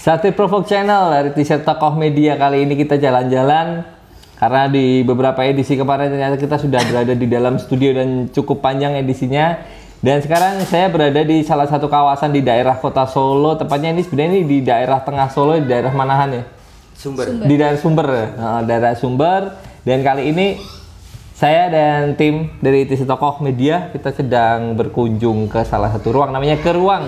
Sate Provok Channel dari T-shirt Tokoh Media. Kali ini kita jalan-jalan karena di beberapa edisi kemarin ternyata kita sudah berada di dalam studio dan cukup panjang edisinya. Dan sekarang saya berada di salah satu kawasan di daerah Kota Solo. Tepatnya ini sebenarnya di daerah tengah Solo, di daerah Manahan ya? Sumber. Di daerah Sumber, daerah Sumber. Dan kali ini saya dan tim dari T-shirt Tokoh Media kita sedang berkunjung ke salah satu ruang, namanya Keruang.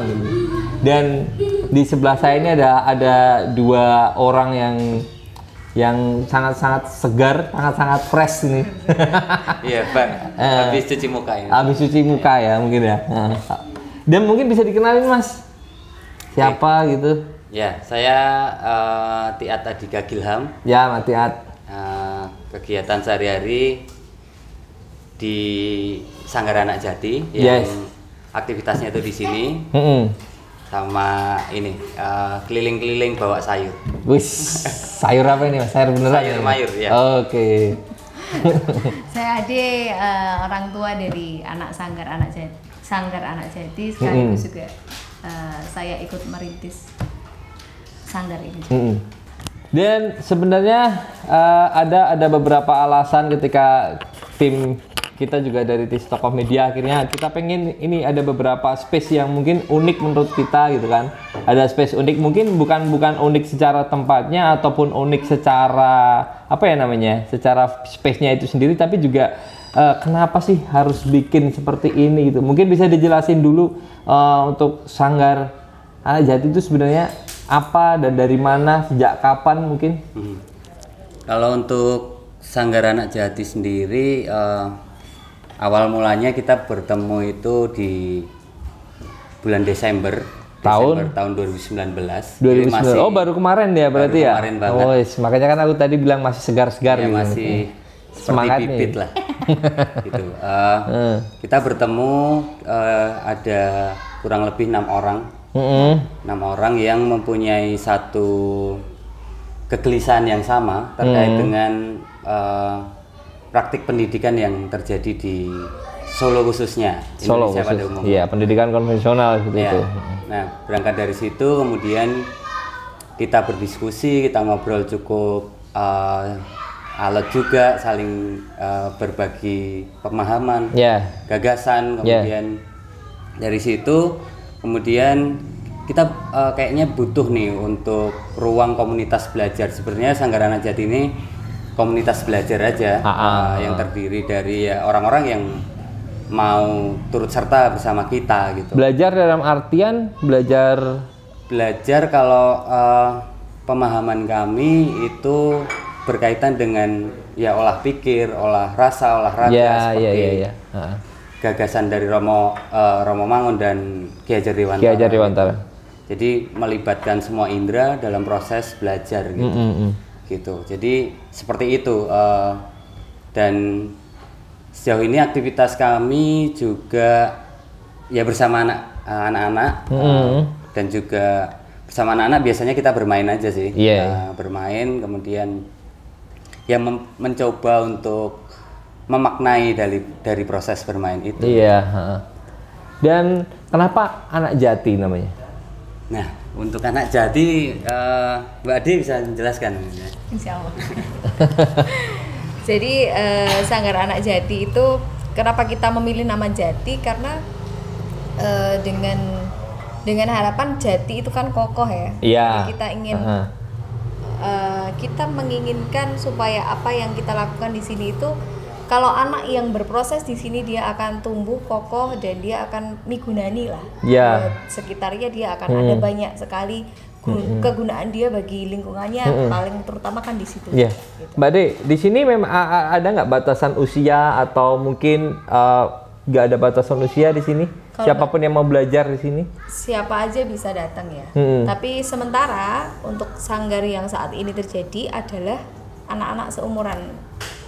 Dan di sebelah saya ini ada dua orang yang sangat-sangat segar, sangat-sangat fresh ini. Iya, Pak. Habis cuci muka ya. Habis cuci muka ya mungkin ya. Dan mungkin bisa dikenalin Mas. Siapa gitu? Ya, saya Tiat Adika Gilham. Ya, Mas Tiat. Kegiatan sehari-hari di Sanggar Anak Jati yang aktivitasnya itu di sini. Sama ini keliling-keliling bawa sayur. Wis, sayur apa ini Mas? Sayur beneran? Sayur mayur ya. Oke. Saya Ade, orang tua dari Sanggar Anak Jati. Sekaligus juga saya ikut merintis sanggar ini. Dan sebenarnya ada beberapa alasan ketika tim kita juga dari T-shirt Tokoh Media akhirnya kita pengen ini ada beberapa space yang mungkin unik menurut kita gitu kan. Ada space unik, mungkin bukan unik secara tempatnya ataupun unik secara apa ya namanya, secara space-nya itu sendiri, tapi juga kenapa sih harus bikin seperti ini gitu. Mungkin bisa dijelasin dulu untuk Sanggar Anak Jati itu sebenarnya apa dan dari mana, sejak kapan mungkin? Kalau untuk Sanggar Anak Jati sendiri awal mulanya kita bertemu itu di bulan Desember tahun 2019. Masih, oh baru kemarin ya berarti ya? Kemarin banget. Oh, makanya kan aku tadi bilang masih segar-segar ya, gitu. Masih seperti bibit lah. Gitu. Kita bertemu ada kurang lebih 6 orang. 6 orang yang mempunyai satu kegelisahan yang sama terkait dengan praktik pendidikan yang terjadi di Solo khususnya, Solo Indonesia pada umumnya. Iya, pendidikan konvensional gitu. Ya. Nah, berangkat dari situ kemudian kita berdiskusi, kita ngobrol cukup alot juga, saling berbagi pemahaman, gagasan, kemudian dari situ kemudian kita kayaknya butuh nih untuk ruang komunitas belajar. Sebenarnya Sanggar Anak Jati ini komunitas belajar aja yang terdiri dari orang-orang yang mau turut serta bersama kita gitu. Belajar dalam artian belajar kalau pemahaman kami itu berkaitan dengan ya olah pikir, olah rasa, olahraga seperti gagasan dari Romo Mangun dan Ki Hajar Dewantara. Jadi melibatkan semua indera dalam proses belajar gitu. Gitu. Jadi seperti itu dan sejauh ini aktivitas kami juga ya bersama anak-anak dan juga bersama anak-anak biasanya kita bermain aja sih. Bermain kemudian ya mencoba untuk memaknai dari proses bermain itu. Dan kenapa Anak Jati namanya? Nah, untuk Anak Jati, Mbak Ade bisa menjelaskan? Insya Allah. Jadi Sanggar Anak Jati itu kenapa kita memilih nama Jati, karena dengan harapan Jati itu kan kokoh ya. Jadi kita ingin kita menginginkan supaya apa yang kita lakukan di sini itu kalau anak yang berproses di sini dia akan tumbuh kokoh dan dia akan migunani lah. Buat sekitarnya dia akan ada banyak sekali kegunaan dia bagi lingkungannya, paling terutama kan di situ. Gitu. Mbak De, di sini memang ada nggak batasan usia atau mungkin nggak ada batasan usia di sini? Siapapun yang mau belajar di sini? Siapa aja bisa datang ya. Tapi sementara untuk sanggar yang saat ini terjadi adalah anak-anak seumuran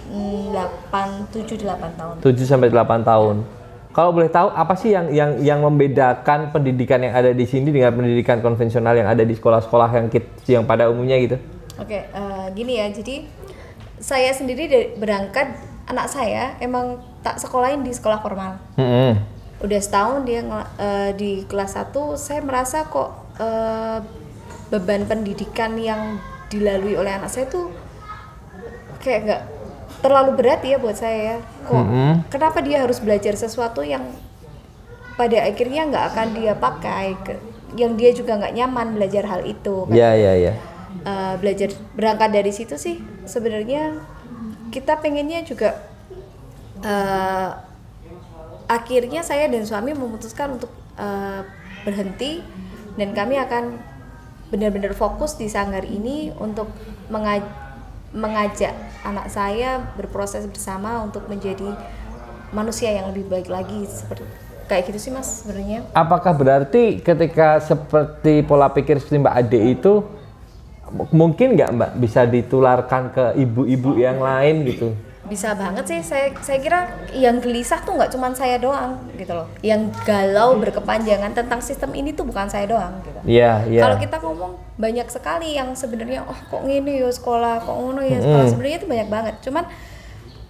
7-8 tahun. 7 sampai 8 tahun. Kalau boleh tahu apa sih yang membedakan pendidikan yang ada di sini dengan pendidikan konvensional yang ada di sekolah-sekolah yang pada umumnya gitu? Oke, gini ya. Jadi saya sendiri berangkat, anak saya emang tak sekolahin di sekolah formal. Udah setahun dia di kelas 1, saya merasa kok beban pendidikan yang dilalui oleh anak saya tuh kayak nggak terlalu berat ya buat saya ya. Kok kenapa dia harus belajar sesuatu yang pada akhirnya nggak akan dia pakai, yang dia juga nggak nyaman belajar hal itu kan. Iya. Belajar berangkat dari situ sih sebenarnya kita pengennya juga akhirnya saya dan suami memutuskan untuk berhenti, dan kami akan benar-benar fokus di sanggar ini untuk mengajak anak saya berproses bersama untuk menjadi manusia yang lebih baik lagi, seperti kayak gitu sih Mas sebenarnya. Apakah berarti ketika seperti pola pikir seperti Mbak Ade itu mungkin nggak Mbak bisa ditularkan ke ibu-ibu yang lain gitu? Bisa banget sih, saya kira yang gelisah tuh nggak cuma saya doang gitu loh, yang galau berkepanjangan tentang sistem ini tuh bukan saya doang gitu. Iya. Kalau kita ngomong banyak sekali yang sebenarnya kok gini ya sekolah, kok ngono ya sekolah, sebenarnya itu banyak banget, cuman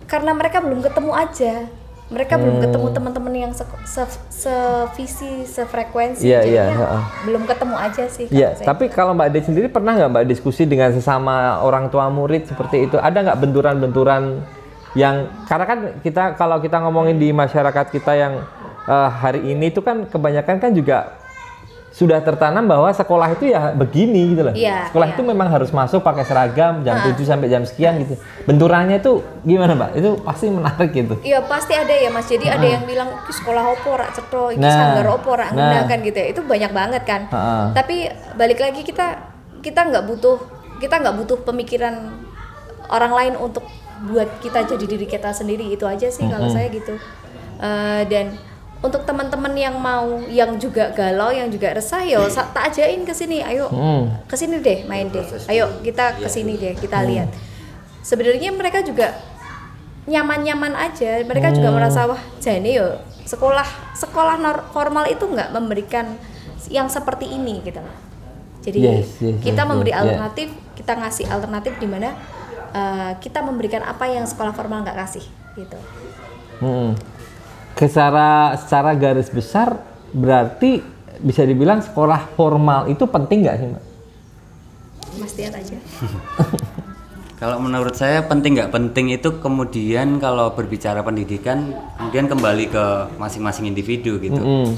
karena mereka belum ketemu aja, mereka belum ketemu teman-teman yang sevisi, sefrekuensi, jadinya belum ketemu aja sih. Iya, tapi kalau Mbak Ade sendiri pernah nggak Mbak diskusi dengan sesama orang tua murid seperti itu? Ada nggak benturan-benturan yang, karena kan kalau kita ngomongin di masyarakat kita yang hari ini itu kan kebanyakan kan juga sudah tertanam bahwa sekolah itu ya begini gitu loh. Sekolah itu memang harus masuk pakai seragam jam 7 sampai jam sekian gitu. Benturannya itu gimana Mbak? Itu pasti menarik gitu. Iya pasti ada ya Mas. Jadi ada yang bilang sekolah opo rak cetho, iki sanggar opo rak ngundangkan gitu ya. Itu banyak banget kan. Tapi balik lagi kita nggak butuh pemikiran orang lain untuk buat kita jadi diri kita sendiri, itu aja sih kalau saya gitu. Dan untuk teman-teman yang juga galau, yang juga resah, yo tak ajain ke sini, ayo ke sini deh, main deh, ayo kita ke sini deh, kita lihat. Sebenarnya mereka juga nyaman-nyaman aja, mereka juga merasa wah jane yo sekolah formal itu nggak memberikan yang seperti ini gitu. Jadi kita memberi alternatif, kita ngasih alternatif di mana kita memberikan apa yang sekolah formal nggak kasih gitu. Secara garis besar berarti bisa dibilang sekolah formal itu penting nggak sih Mbak? Mas lihat aja. Kalau menurut saya penting nggak penting itu kemudian kalau berbicara pendidikan kemudian kembali ke masing-masing individu gitu.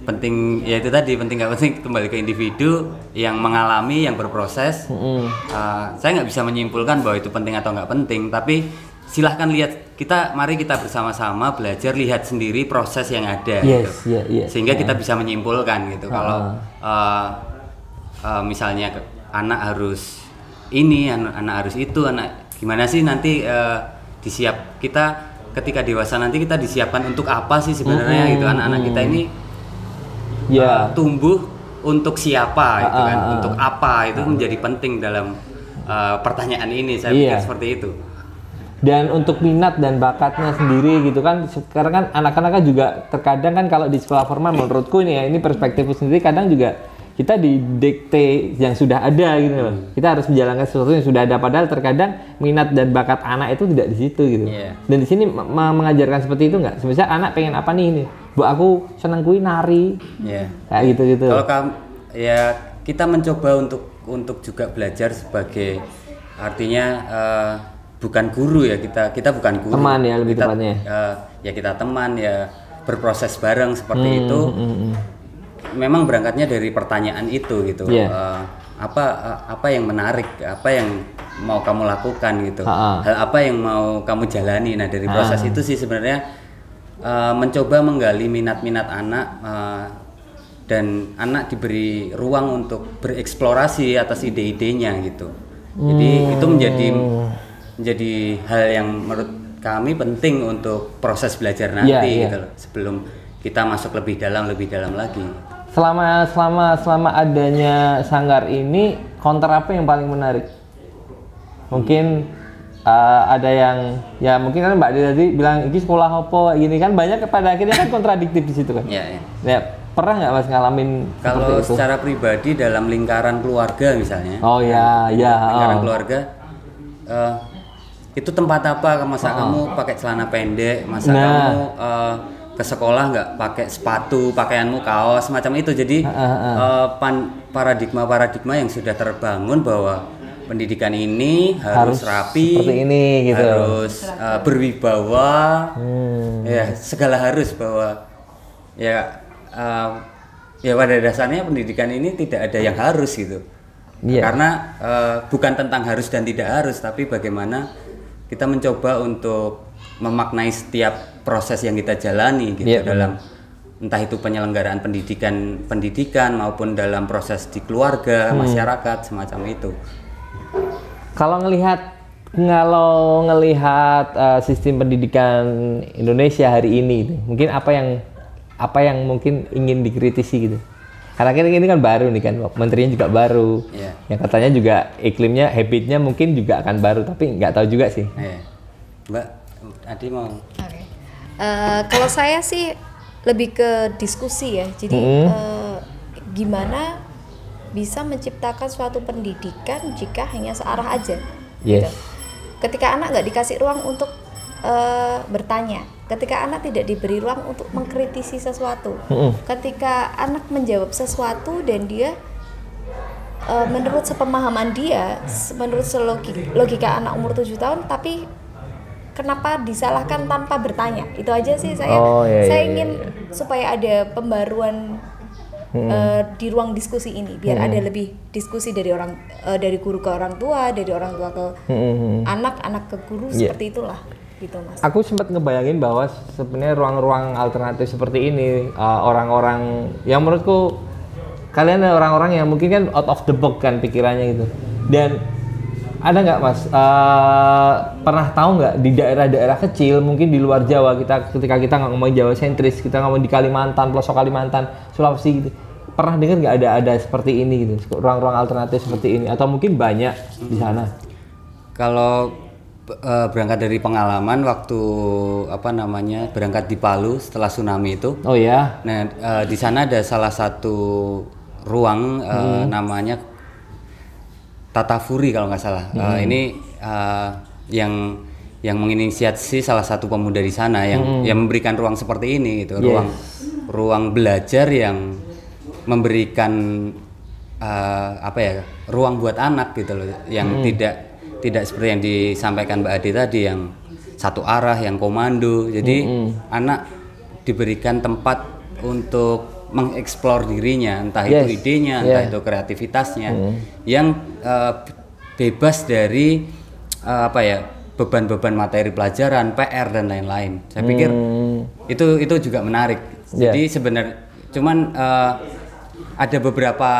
Penting ya itu tadi, penting nggak penting kembali ke individu yang mengalami, yang berproses. Saya nggak bisa menyimpulkan bahwa itu penting atau nggak penting, tapi silahkan lihat, mari kita bersama-sama belajar, lihat sendiri proses yang ada gitu. Sehingga kita bisa menyimpulkan gitu. Kalau misalnya anak harus ini, anak harus itu, anak gimana sih nanti kita ketika dewasa nanti kita disiapkan untuk apa sih sebenarnya gitu. Anak-anak kita ini tumbuh untuk siapa itu kan, untuk apa, itu menjadi penting dalam pertanyaan ini, saya pikir seperti itu. Dan untuk minat dan bakatnya sendiri gitu kan, sekarang kan anak-anak juga terkadang kan kalau di sekolah formal menurutku ini perspektifku sendiri, kadang juga kita didikte yang sudah ada gitu loh. Kita harus menjalankan sesuatu yang sudah ada, padahal terkadang minat dan bakat anak itu tidak di situ gitu. Dan di sini mengajarkan seperti itu nggak? Misalnya anak pengen apa nih ini? Bu aku seneng kui nari. Kayak gitu-gitu. Kalau kita mencoba untuk juga belajar sebagai, artinya bukan guru ya, kita bukan guru. Teman ya lebih tepatnya. Ya kita teman ya, berproses bareng seperti itu. Memang berangkatnya dari pertanyaan itu gitu. Apa yang menarik, apa yang mau kamu lakukan gitu, hal apa yang mau kamu jalani. Nah dari proses itu sih sebenarnya mencoba menggali minat-minat anak, dan anak diberi ruang untuk bereksplorasi atas ide-idenya gitu. Jadi itu menjadi hal yang menurut kami penting untuk proses belajar nanti gitu loh, sebelum kita masuk lebih dalam lagi. Selama adanya sanggar ini, konter apa yang paling menarik? Mungkin ada yang ya mungkin kan Mbak Ade tadi bilang ini sekolah opo gini kan, banyak pada akhirnya kan kontradiktif di situ kan. Ya, pernah nggak Mas ngalamin kalau secara pribadi dalam lingkaran keluarga misalnya? Lingkaran keluarga itu tempat apa? Masa kamu pakai celana pendek? Masa kamu ke sekolah nggak pakai sepatu, pakaianmu kaos semacam itu. Jadi paradigma yang sudah terbangun bahwa pendidikan ini harus rapi, seperti ini gitu, harus berwibawa, ya segala harus, bahwa ya pada dasarnya pendidikan ini tidak ada yang harus gitu. Karena bukan tentang harus dan tidak harus, tapi bagaimana kita mencoba untuk memaknai setiap proses yang kita jalani gitu, dalam entah itu penyelenggaraan pendidikan maupun dalam proses di keluarga, masyarakat, semacam itu. Kalau ngelihat sistem pendidikan Indonesia hari ini, mungkin apa yang mungkin ingin dikritisi gitu? Karena ini kan baru nih kan, menterinya juga baru, yang katanya juga iklimnya, habitnya mungkin juga akan baru, tapi nggak tahu juga sih. Mbak Adi mau? Kalau saya sih lebih ke diskusi ya, jadi gimana bisa menciptakan suatu pendidikan jika hanya searah aja. Gitu. Ketika anak nggak dikasih ruang untuk bertanya, ketika anak tidak diberi ruang untuk mengkritisi sesuatu, ketika anak menjawab sesuatu dan dia menurut sepemahaman dia, menurut logika anak umur 7 tahun, tapi kenapa disalahkan tanpa bertanya? Itu aja sih saya ingin supaya ada pembaruan di ruang diskusi ini, biar ada lebih diskusi dari guru ke orang tua, dari orang tua ke anak ke guru, seperti itulah. Gitu, Mas. Aku sempat ngebayangin bahwa sebenarnya ruang-ruang alternatif seperti ini, orang-orang yang menurutku kalian orang-orang yang mungkin kan out of the box kan pikirannya gitu. Dan ada nggak Mas, pernah tahu nggak di daerah-daerah kecil mungkin di luar Jawa, ketika kita nggak ngomong Jawa sentris, kita ngomong di Kalimantan, pelosok Kalimantan, Sulawesi gitu, pernah dengar nggak ada seperti ini gitu, ruang-ruang alternatif seperti ini, atau mungkin banyak di sana? Kalau berangkat dari pengalaman waktu berangkat di Palu setelah tsunami itu. Oh ya. Nah, di sana ada salah satu ruang namanya Tatafuri kalau nggak salah. Ini yang menginisiasi salah satu pemuda di sana yang memberikan ruang seperti ini gitu. Ruang belajar yang memberikan ruang buat anak gitu loh, yang tidak seperti yang disampaikan Mbak Ade tadi, yang satu arah, yang komando. Jadi anak diberikan tempat untuk mengeksplor dirinya, entah itu idenya, entah itu kreativitasnya, yang bebas dari beban-beban materi pelajaran, PR dan lain-lain. Saya pikir itu juga menarik. Jadi sebenarnya cuman ada beberapa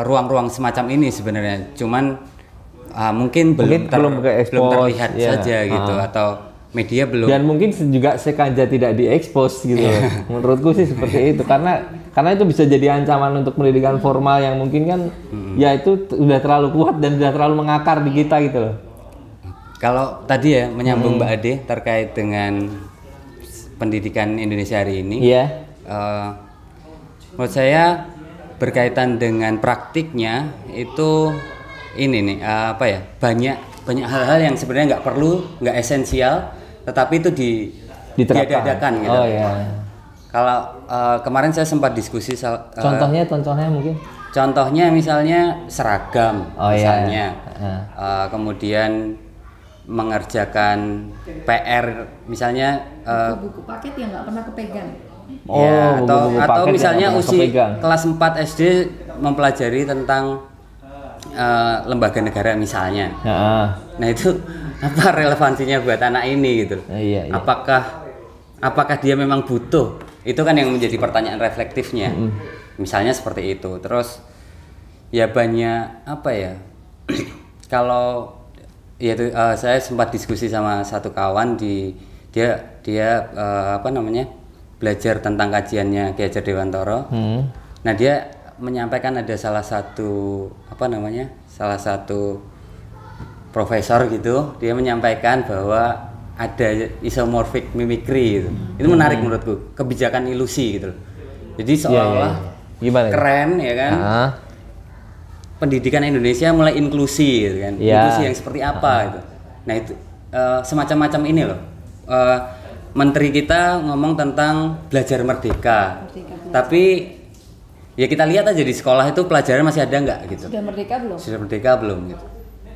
ruang-ruang semacam ini sebenarnya, cuman mungkin belum terlihat saja gitu, atau media belum, dan mungkin juga sengaja tidak diekspos gitu. Menurutku sih seperti itu, karena itu bisa jadi ancaman untuk pendidikan formal yang mungkin kan ya itu udah terlalu kuat dan sudah terlalu mengakar di kita gitu loh. Kalau tadi ya menyambung Mbak Ade terkait dengan pendidikan Indonesia hari ini, menurut saya berkaitan dengan praktiknya itu ini nih banyak hal-hal yang sebenarnya nggak perlu, nggak esensial, tetapi itu diadakan gitu. Kalau kemarin saya sempat diskusi contohnya mungkin. Contohnya misalnya seragam, misalnya kemudian mengerjakan PR, misalnya buku paket yang nggak pernah kepegang. Atau misalnya kelas 4 SD mempelajari tentang lembaga negara misalnya. Nah itu apa relevansinya buat anak ini gitu? Apakah dia memang butuh? Itu kan yang menjadi pertanyaan reflektifnya. Misalnya seperti itu. Terus ya banyak kalau saya sempat diskusi sama satu kawan dia belajar tentang kajiannya Ki Hajar Dewantara. Nah dia menyampaikan ada salah satu profesor gitu, dia menyampaikan bahwa ada isomorphic mimicry gitu. Itu menarik menurutku, kebijakan ilusi gitu. Jadi seolah-olah keren ya kan. Pendidikan Indonesia mulai inklusi gitu kan. Inklusi yang seperti apa gitu. Nah itu semacam-macam ini loh. menteri kita ngomong tentang belajar merdeka. Tapi ya kita lihat aja di sekolah itu pelajaran masih ada nggak gitu. Sudah merdeka belum? Sudah merdeka belum gitu.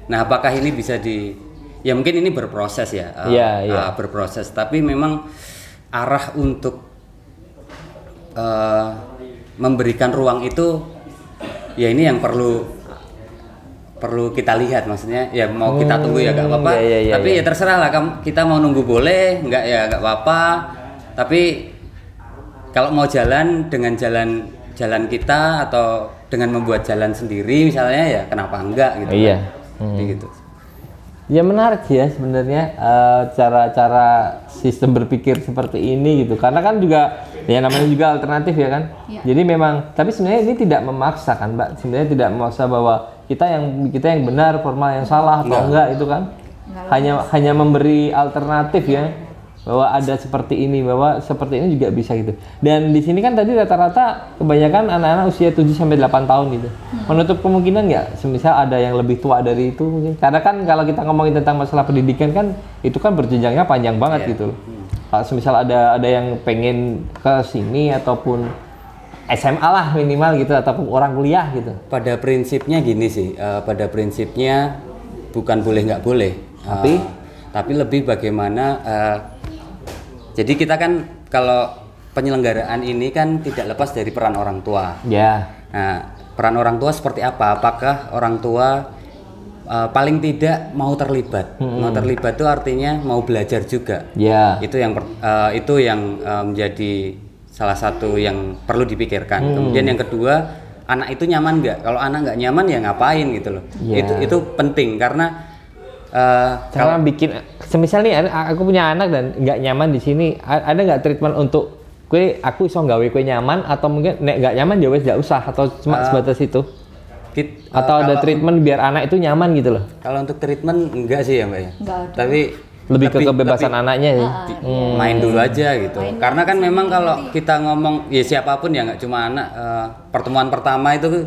Nah, apakah ini bisa ya mungkin ini berproses ya. Berproses, tapi memang arah untuk memberikan ruang itu ya ini yang perlu kita lihat, maksudnya ya mau kita tunggu ya nggak apa-apa, tapi ya terserah lah, kita mau nunggu boleh, nggak ya nggak apa-apa, tapi kalau mau jalan dengan jalan kita atau dengan membuat jalan sendiri misalnya ya kenapa enggak gitu. Iya. Gitu. Ya menarik sih ya sebenarnya cara-cara sistem berpikir seperti ini gitu, karena kan juga ya namanya juga alternatif ya kan. Jadi memang, tapi sebenarnya ini tidak memaksa kan Mbak, sebenarnya tidak memaksa bahwa kita yang benar, formal yang salah atau enggak itu kan. Hanya memberi alternatif ya, bahwa ada seperti ini, bahwa seperti ini juga bisa gitu. Dan di sini kan tadi rata-rata kebanyakan anak-anak usia 7 sampai 8 tahun gitu. Menutup kemungkinan nggak semisal ada yang lebih tua dari itu mungkin. Karena kan kalau kita ngomongin tentang masalah pendidikan kan itu kan berjenjangnya panjang banget gitu. Kalau semisal ada yang pengen ke sini ataupun SMA lah minimal gitu, ataupun orang kuliah gitu. Pada prinsipnya gini sih, pada prinsipnya bukan boleh nggak boleh, tapi lebih bagaimana. Jadi kita kan kalau penyelenggaraan ini kan tidak lepas dari peran orang tua. Nah, peran orang tua seperti apa? Apakah orang tua paling tidak mau terlibat? Mau terlibat itu artinya mau belajar juga. Itu yang menjadi salah satu yang perlu dipikirkan. Kemudian yang kedua, anak itu nyaman nggak? Kalau anak nggak nyaman ya ngapain gitu loh. Itu penting karena cara bikin, semisal nih aku punya anak dan nggak nyaman di sini, ada nggak treatment untuk aku iso gawe kue nyaman, atau mungkin nek nggak nyaman ya wes nggak usah, atau cuma sebatas itu? Atau ada treatment biar anak itu nyaman gitu loh? Kalau untuk treatment enggak sih ya Mbak ya. Tapi lebih ke kebebasan anaknya ya. Main dulu aja gitu. Karena kan memang kalau kita ngomong ya siapapun ya, nggak cuma anak, pertemuan pertama itu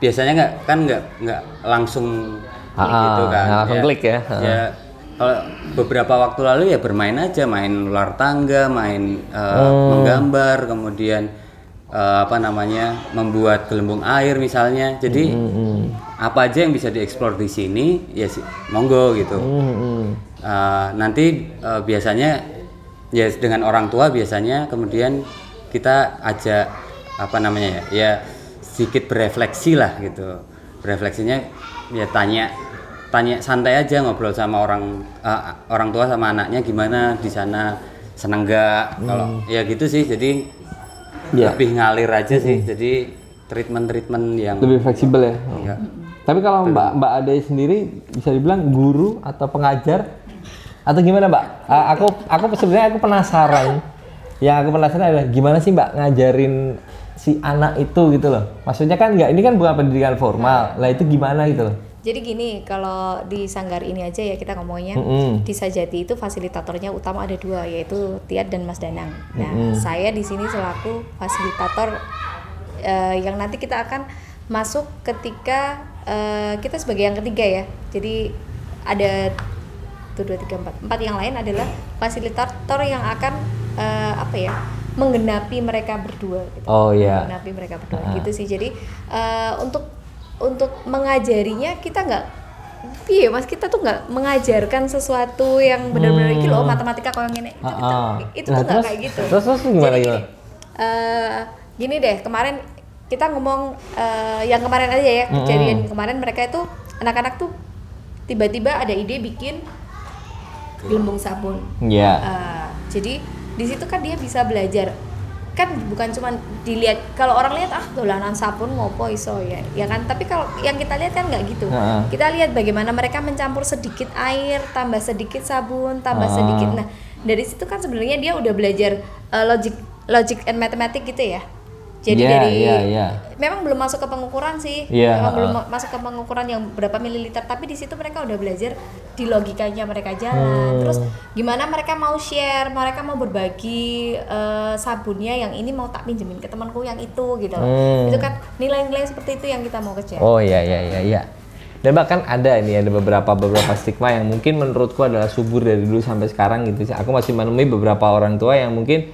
biasanya nggak langsung gitu kan. Langsung klik ya. Ya kalau beberapa waktu lalu ya bermain aja, main ular tangga, main menggambar, kemudian membuat gelembung air misalnya. Jadi apa aja yang bisa dieksplor di sini ya monggo gitu. Nanti biasanya ya dengan orang tua biasanya kemudian kita ajak ya sedikit berefleksi lah gitu. Berefleksinya ya tanya santai aja, ngobrol sama orang tua sama anaknya gimana di sana, seneng nggak, kalau ya gitu sih. Jadi lebih ngalir aja sih. Jadi treatment yang lebih fleksibel ya. Tapi kalau Mbak Ade sendiri bisa dibilang guru atau pengajar atau gimana Mbak? Aku sebenarnya aku penasaran. Yang aku penasaran adalah gimana sih Mbak ngajarin si anak itu gitu loh. Maksudnya kan ini kan bukan pendidikan formal. Lah itu gimana gitu loh? Jadi gini, kalau di Sanggar ini aja ya kita ngomongnya, di Sajati itu fasilitatornya utama ada 2, yaitu Tiat dan Mas Danang. Nah, saya di sini selaku fasilitator yang nanti kita akan masuk ketika kita sebagai yang ketiga ya. Jadi ada 1, 2, 3, 4 yang lain adalah fasilitator yang akan menggenapi mereka berdua gitu. Menggenapi mereka berdua gitu sih. Jadi untuk mengajarinya kita nggak, Mas, kita tuh nggak mengajarkan sesuatu yang benar-benar iki loh matematika kalau yang ini itu tuh nggak kayak gitu. Terus gimana gitu? Gini deh, kemarin kita ngomong yang kemarin aja ya, kejadian kemarin mereka itu anak-anak tuh tiba-tiba ada ide bikin gelembung sabun. Jadi di situ kan dia bisa belajar, kan bukan cuma dilihat, kalau orang lihat dolanan sabun ngopo iso ya kan, tapi kalau yang kita lihat kan nggak gitu. Kita lihat bagaimana mereka mencampur sedikit air, tambah sedikit sabun, tambah sedikit. Nah, dari situ kan sebenarnya dia udah belajar logic and mathematics gitu ya. Jadi memang belum masuk ke pengukuran sih, memang belum masuk ke pengukuran yang berapa mililiter, tapi di situ mereka udah belajar di logikanya mereka jalan. Terus gimana mereka mau share, mereka mau berbagi sabunnya yang ini mau tak pinjemin ke temanku yang itu gitu loh. Itu kan nilai-nilai seperti itu yang kita mau kejar. Dan bahkan ada beberapa stigma yang mungkin menurutku adalah subur dari dulu sampai sekarang gitu. Aku masih menemui beberapa orang tua yang mungkin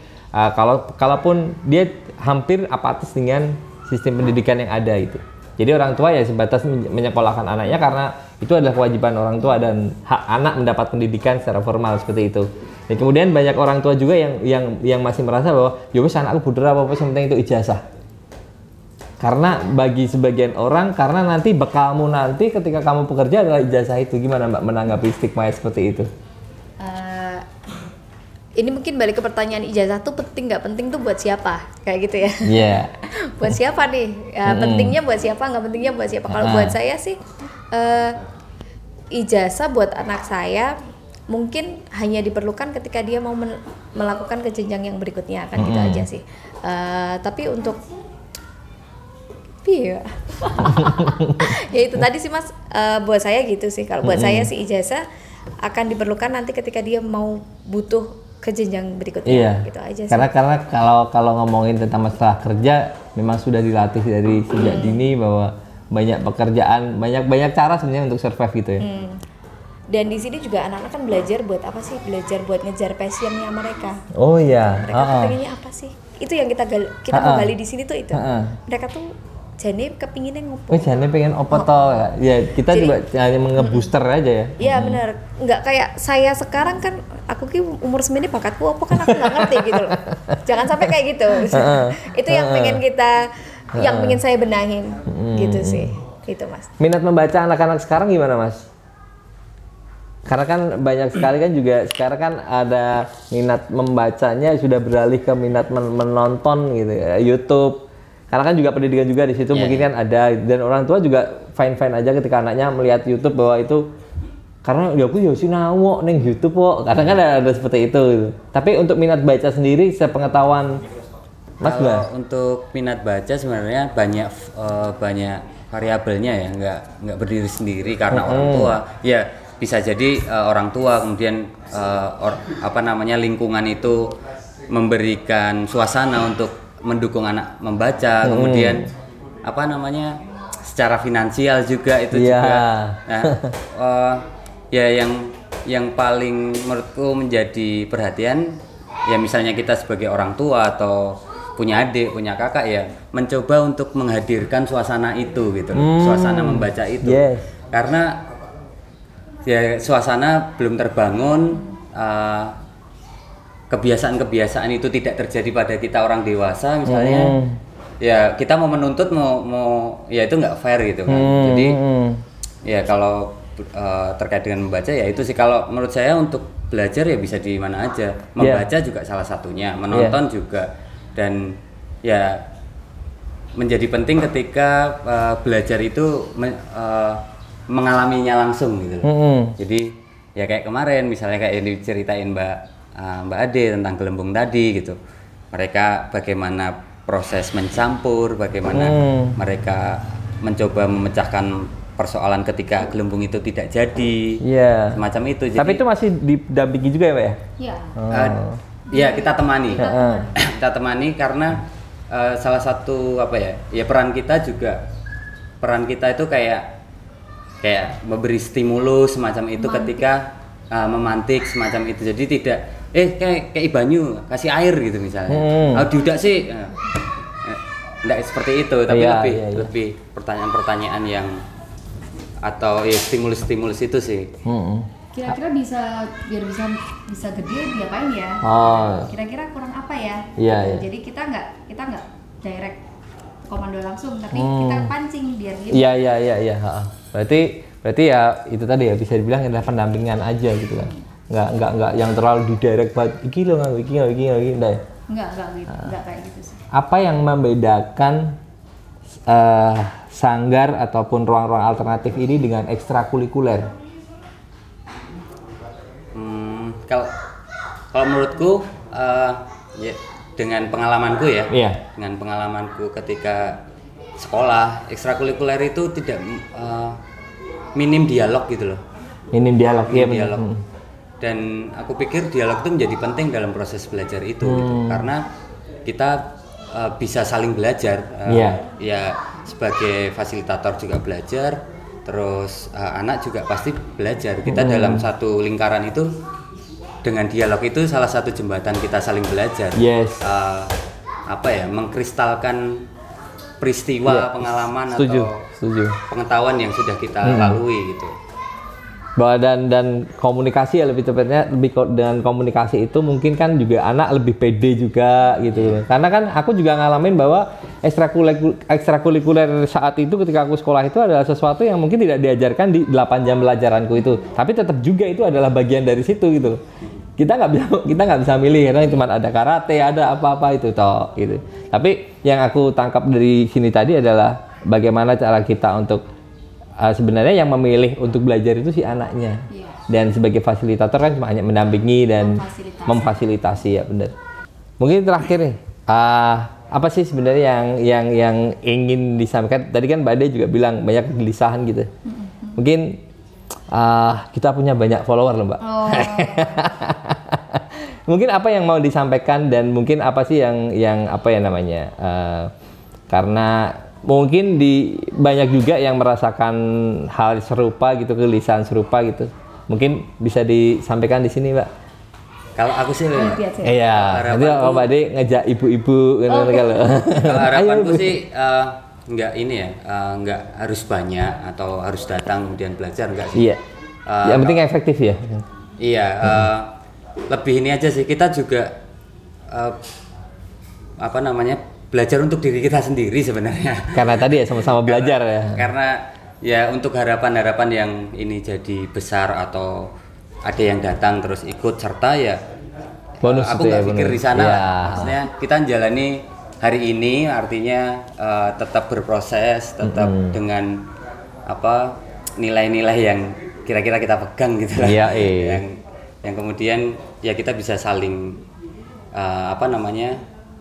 kalaupun dia hampir apatis dengan sistem pendidikan yang ada itu. Jadi orang tua ya sebatas menyekolahkan anaknya karena itu adalah kewajiban orang tua dan hak anak mendapat pendidikan secara formal seperti itu. Dan kemudian banyak orang tua juga yang masih merasa bahwa ya wis anakku butuh apa yang penting itu ijazah. Karena bagi sebagian orang, karena nanti bekalmu nanti ketika kamu bekerja adalah ijazah itu. Gimana Mbak menanggapi stigma seperti itu? Ini mungkin balik ke pertanyaan ijazah tuh penting nggak penting tuh buat siapa? Kayak gitu ya. Iya. Yeah. Buat siapa nih? Pentingnya buat siapa, nggak pentingnya buat siapa? Kalau buat saya sih, ijazah buat anak saya mungkin hanya diperlukan ketika dia mau melakukan ke jenjang yang berikutnya, kan gitu aja sih. Tapi untuk ya itu tadi sih Mas, buat saya gitu sih. Kalau buat saya sih ijazah akan diperlukan nanti ketika dia mau butuh ke jenjang berikutnya, gitu aja sih. Karena kalau ngomongin tentang masalah kerja, memang sudah dilatih dari sejak dini bahwa banyak pekerjaan, banyak cara sebenarnya untuk survive gitu ya. Dan di sini juga anak-anak kan belajar buat apa sih? Belajar buat ngejar passionnya mereka. Oh iya. Mereka pengennya apa sih? Itu yang kita mau gali di sini tuh itu. Mereka tuh jane kepinginnya ngopo. Oh, jane pengen opo toh ya. Ya, kita juga hanya nge-booster aja ya. Iya, benar. Enggak kayak saya sekarang kan aku ki umur segini bakatku apa kan aku enggak ngerti gitu loh. Jangan sampai kayak gitu. Itu yang pengen kita yang pengen saya benahin gitu sih. Itu Mas. Minat membaca anak-anak sekarang gimana Mas? Karena kan banyak sekali kan juga sekarang kan ada minat membacanya sudah beralih ke minat menonton gitu ya, YouTube. Karena kan juga pendidikan juga di situ mungkin kan ada, dan orang tua juga fine aja ketika anaknya melihat YouTube bahwa itu karena ya aku ya sinau ning YouTube kok. Kadang kan ada seperti itu gitu. Tapi untuk minat baca sendiri sepengetahuan Mas Kalau untuk minat baca sebenarnya banyak variabelnya ya, nggak berdiri sendiri karena orang tua. Ya bisa jadi orang tua kemudian lingkungan itu memberikan suasana untuk mendukung anak membaca, kemudian secara finansial juga itu juga. Nah, ya yang paling menurutku menjadi perhatian ya misalnya kita sebagai orang tua atau punya adik, punya kakak ya mencoba untuk menghadirkan suasana itu gitu, suasana membaca itu. Karena ya suasana belum terbangun, kebiasaan-kebiasaan itu tidak terjadi pada kita orang dewasa misalnya, ya kita mau menuntut mau ya itu nggak fair gitu kan. Jadi ya kalau terkait dengan membaca ya itu sih, kalau menurut saya untuk belajar ya bisa di mana aja, membaca juga salah satunya, menonton juga, dan ya menjadi penting ketika belajar itu mengalaminya langsung gitu. Jadi ya kayak kemarin misalnya kayak yang diceritain Mbak Ade tentang gelembung tadi gitu, mereka bagaimana proses mencampur, bagaimana mereka mencoba memecahkan persoalan ketika gelembung itu tidak jadi, semacam itu. Jadi, tapi itu masih didampingi juga ya Pak ya? Iya. Ya kita temani, kita temani karena salah satu peran kita itu kayak memberi stimulus semacam itu, ketika memantik semacam itu. Jadi tidak kayak banyu kasih air gitu misalnya. Diudak sih enggak seperti itu, tapi lebih pertanyaan-pertanyaan yang atau ya stimulus itu sih. Kira-kira biar bisa gede diapain ya? Kira-kira kurang apa ya? Jadi kita nggak direct komando langsung, tapi kita pancing biar dia. Iya. Berarti ya itu tadi ya bisa dibilang adalah pendampingan aja gitu kan. Nggak yang terlalu didirect banget. Iki loh iki enggak ya? Enggak kayak gitu sih. Apa yang membedakan sanggar ataupun ruang-ruang alternatif ini dengan ekstrakurikuler? Kalau menurutku ya, dengan pengalamanku ya, dengan pengalamanku ketika sekolah, ekstrakurikuler itu tidak minim dialog gitu loh. Minim dialog. Dan aku pikir dialog itu menjadi penting dalam proses belajar itu gitu. Karena kita bisa saling belajar, ya sebagai fasilitator juga belajar, terus anak juga pasti belajar. Kita dalam satu lingkaran itu, dengan dialog itu salah satu jembatan kita saling belajar. Mengkristalkan peristiwa, pengalaman atau pengetahuan yang sudah kita lalui gitu. Bahwa dan komunikasi ya, lebih tepatnya dengan komunikasi itu mungkin kan juga anak lebih pede juga gitu. Karena kan aku juga ngalamin bahwa ekstrakurikuler saat itu ketika aku sekolah itu adalah sesuatu yang mungkin tidak diajarkan di 8 jam pelajaranku itu. Tapi tetap juga itu adalah bagian dari situ gitu. Kita nggak bisa milih, karena cuma ada karate, ada apa-apa itu toh gitu. Tapi yang aku tangkap dari sini tadi adalah bagaimana cara kita untuk sebenarnya yang memilih untuk belajar itu si anaknya. Dan sebagai fasilitator kan cuma hanya mendampingi dan memfasilitasi, ya benar. Mungkin terakhir nih, apa sih sebenarnya yang ingin disampaikan? Tadi kan Mbak Ade juga bilang banyak kegelisahan gitu. Mungkin kita punya banyak follower loh, Mbak. Mungkin apa yang mau disampaikan, dan mungkin apa sih yang apa ya namanya? Karena mungkin banyak juga yang merasakan hal serupa gitu, kegelisahan serupa gitu. Mungkin bisa disampaikan di sini, Mbak. Kalau aku sih, iya. Nanti Mbak Ade ngejak ibu-ibu kalau. Kalau harapanku sih nggak harus banyak atau harus datang kemudian belajar, enggak sih. Iya. Yang penting efektif ya. Iya. Lebih ini aja sih, kita juga belajar untuk diri kita sendiri sebenarnya. Karena tadi ya sama-sama belajar ya. Karena ya untuk harapan-harapan yang ini jadi besar atau ada yang datang terus ikut serta ya. Bonus aku nggak pikir di sana. Maksudnya kita jalani hari ini, artinya tetap berproses, tetap dengan nilai-nilai yang kira-kira kita pegang gitu lah. Yang kemudian ya kita bisa saling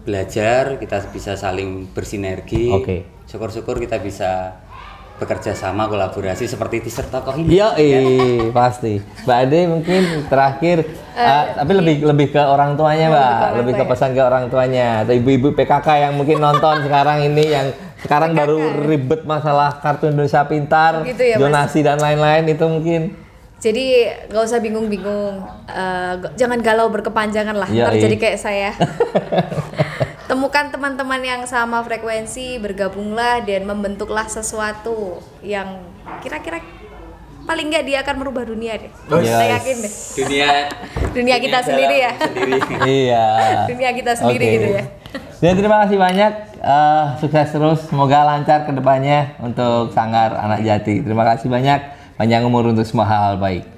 belajar, kita bisa saling bersinergi. Syukur-syukur kita bisa bekerja sama, kolaborasi seperti teaser tokoh ini. Pasti. Mbak Ade mungkin terakhir, tapi lebih ke orang tuanya, Mbak. Lebih ke pesan ke orang tuanya atau ibu-ibu PKK yang mungkin nonton sekarang ini, yang sekarang baru ribet masalah kartu Indonesia Pintar, gitu ya, donasi dan lain-lain itu mungkin. Jadi nggak usah bingung-bingung, jangan galau berkepanjangan lah, ntar jadi kayak saya. Temukan teman-teman yang sama frekuensi, bergabunglah dan membentuklah sesuatu yang kira-kira paling nggak dia akan merubah dunia deh. Saya yakin deh. Dunia kita sendiri ya. Iya. Dunia kita sendiri gitu ya. Dan terima kasih banyak, sukses terus, semoga lancar ke depannya untuk Sanggar Anak Jati. Terima kasih banyak, panjang umur untuk semua hal-hal baik.